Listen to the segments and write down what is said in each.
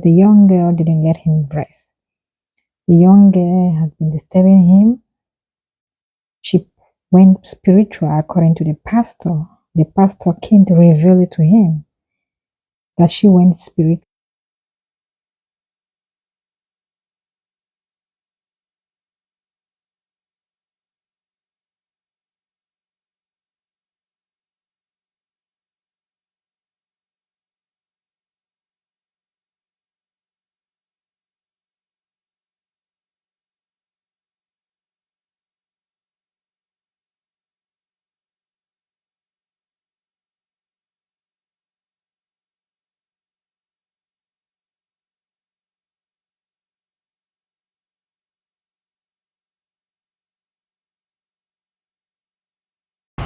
The young girl didn't let him rest. The young girl had been disturbing him. She went spiritual according to the pastor. The pastor came to reveal it to him that she went spiritual.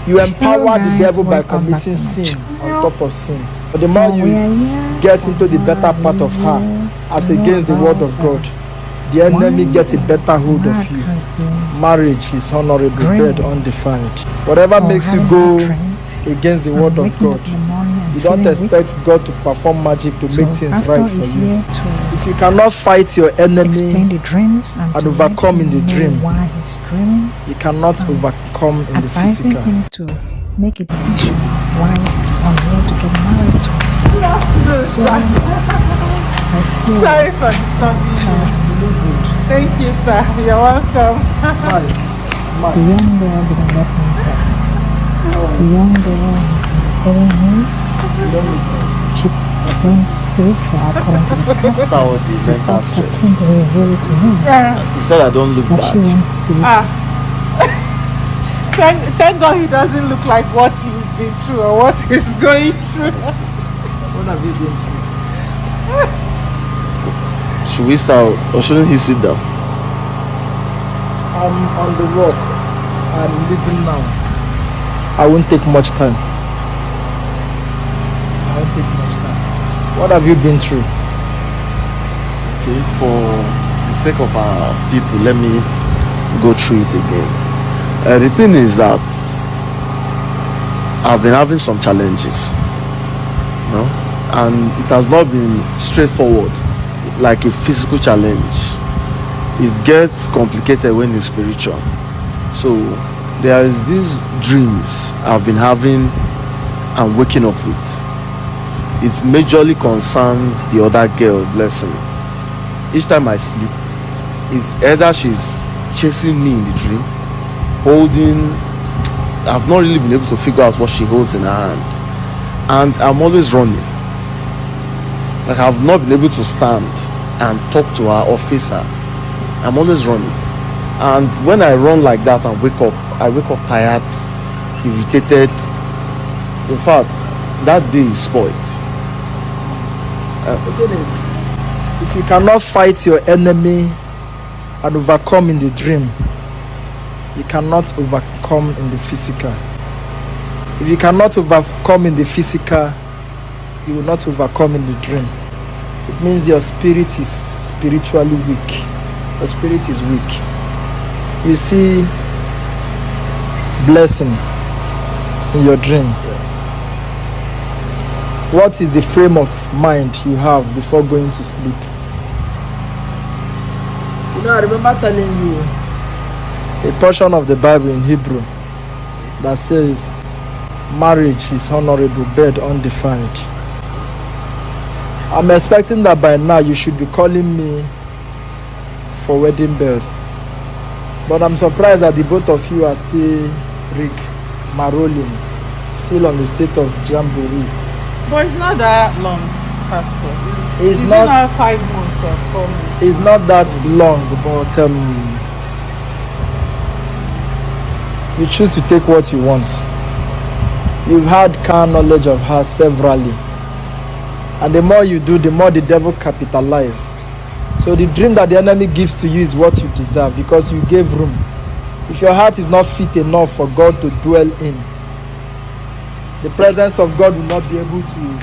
You empower the devil by committing sin on top of sin. But the more you get into the better part of her, as against the word of God, the enemy gets a better hold of you. Marriage is honorable, bed undefiled. Whatever makes you go against the word of God, you don't expect God to perform magic to make things right for you. If you cannot fight your enemy and overcome in the dream, you cannot overcome in the physical. Him to make a decision wise on who to get married to. So, sorry for disturbing you. Thank you, sir. You're welcome. The young girl didn't let him go. The young girl was telling him she went spiritual according to the pastor. That was the mental stress. Came to reveal it to him. He said I don't look That bad. she went spiritual. Thank God he doesn't look like what he's been through or what he's going through. What have you been through? Should we start or shouldn't he sit down? I'm on the walk. I'm leaving now. I won't take much time. What have you been through? Okay, for the sake of our people, let me go through it again. The thing is that I've been having some challenges, you know, and it has not been straightforward like a physical challenge. It gets complicated when it's spiritual. So there is these dreams I've been having and waking up with. It majorly concerns the other girl, blessing. Each time I sleep, it's either she's chasing me in the dream, holding, I've not really been able to figure out what she holds in her hand, and I'm always running. Like I've not been able to stand and talk to her or face her. I'm always running, and when I run like that and wake up, I wake up tired, irritated. In fact, that day is spoiled. If you cannot fight your enemy and overcome in the dream, you cannot overcome in the physical. If you cannot overcome in the physical, you will not overcome in the dream. It means your spirit is spiritually weak. Your spirit is weak. You see blessing in your dream. What is the frame of mind you have before going to sleep? You know, I remember telling you a portion of the Bible in Hebrew that says, marriage is honorable, bed undefiled. I'm expecting that by now you should be calling me for wedding bells. But I'm surprised that the both of you are still marolling, still on the state of jamboree. But it's not that long, Pastor. It's not 5 months or 4 months. It's not that long, but you choose to take what you want. You've had carnal knowledge of her severally, and the more you do, the more the devil capitalizes. So the dream that the enemy gives to you is what you deserve, because you gave room. If your heart is not fit enough for God to dwell in, the presence of God will not be able to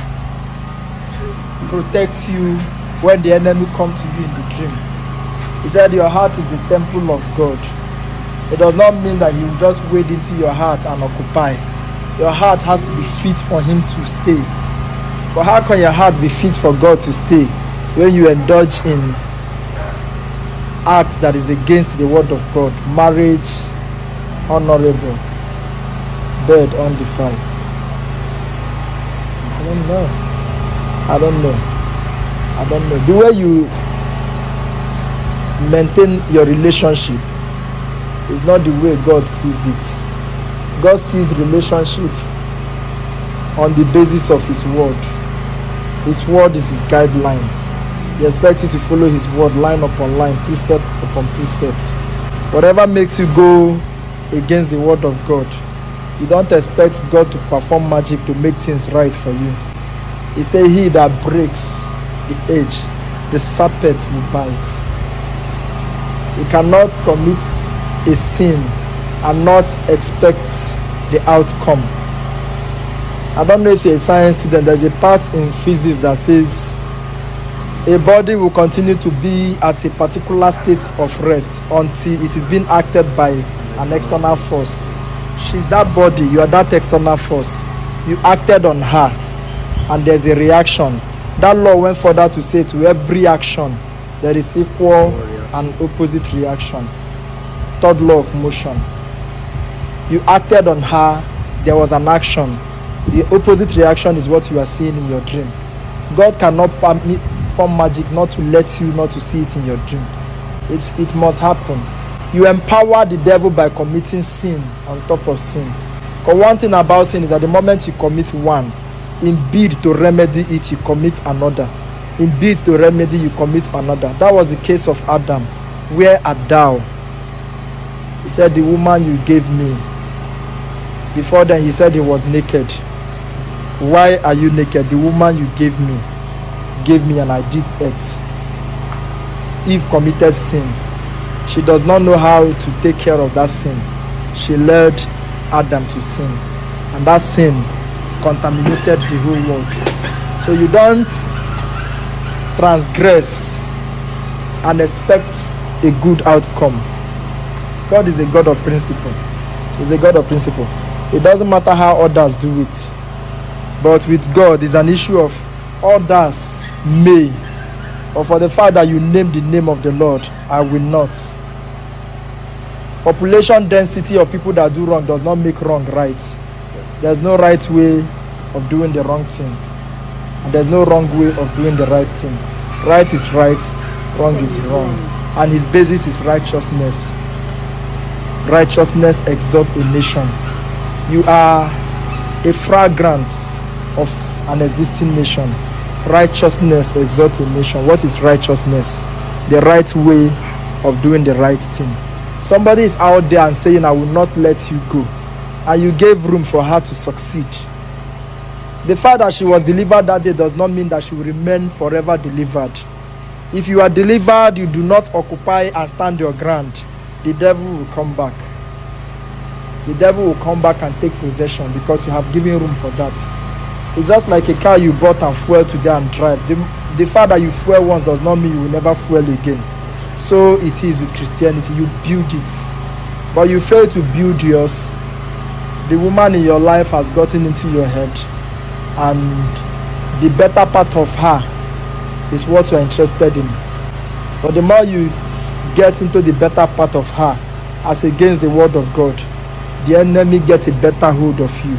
protect you when the enemy comes to you in the dream. He said your heart is the temple of God. It does not mean that he will just wade into your heart and occupy. Your heart has to be fit for him to stay. But how can your heart be fit for God to stay when you indulge in acts that is against the word of God, marriage honorable, bed undefiled. I don't know. The way you maintain your relationship is not the way God sees it. God sees relationship on the basis of His word. His word is His guideline. He expects you to follow His word line upon line, precept upon precept. Whatever makes you go against the word of God, you don't expect God to perform magic to make things right for you. He said, he that breaks the edge, the serpent will bite. You cannot commit a sin and not expect the outcome. I don't know if you're a science student, there's a part in physics that says a body will continue to be at a particular state of rest until it is being acted by an external force. She's that body, you are that external force. You acted on her and there's a reaction. That law went further to say to every action there is equal and opposite reaction. Third law of motion. You acted on her, there was an action. The opposite reaction is what you are seeing in your dream. God cannot perform magic not to let you not to see it in your dream. It must happen. You empower the devil by committing sin on top of sin. Because one thing about sin is that the moment you commit one, in bid to remedy it, you commit another. In bid to remedy, you commit another. That was the case of Adam. Where art thou? He said, the woman you gave me. Before then, he said he was naked. Why are you naked? The woman you gave me and I did it. Eve committed sin. She does not know how to take care of that sin. She led Adam to sin. And that sin contaminated the whole world. So you don't transgress and expect a good outcome. God is a God of principle. He's a God of principle. It doesn't matter how others do it. But with God, it's an issue of others may. Or for the fact that you name the name of the Lord, I will not. Population density of people that do wrong does not make wrong right. There's no right way of doing the wrong thing. And there's no wrong way of doing the right thing. Right is right, wrong is wrong. And his basis is righteousness. Righteousness exalts a nation. You are a fragrance of an existing nation. Righteousness exalts a nation. What is righteousness? The right way of doing the right thing. Somebody is out there and saying, I will not let you go. And you gave room for her to succeed. The fact that she was delivered that day does not mean that she will remain forever delivered. If you are delivered, you do not occupy and stand your ground, the devil will come back. The devil will come back and take possession because you have given room for that. It's just like a car you bought and fuel today and drive. The fact that you fuel once does not mean you will never fuel again. So it is with Christianity. You build it, but you fail to build yours. The woman in your life has gotten into your head, and the better part of her is what you're interested in. But the more you get into the better part of her as against the word of God, the enemy gets a better hold of you.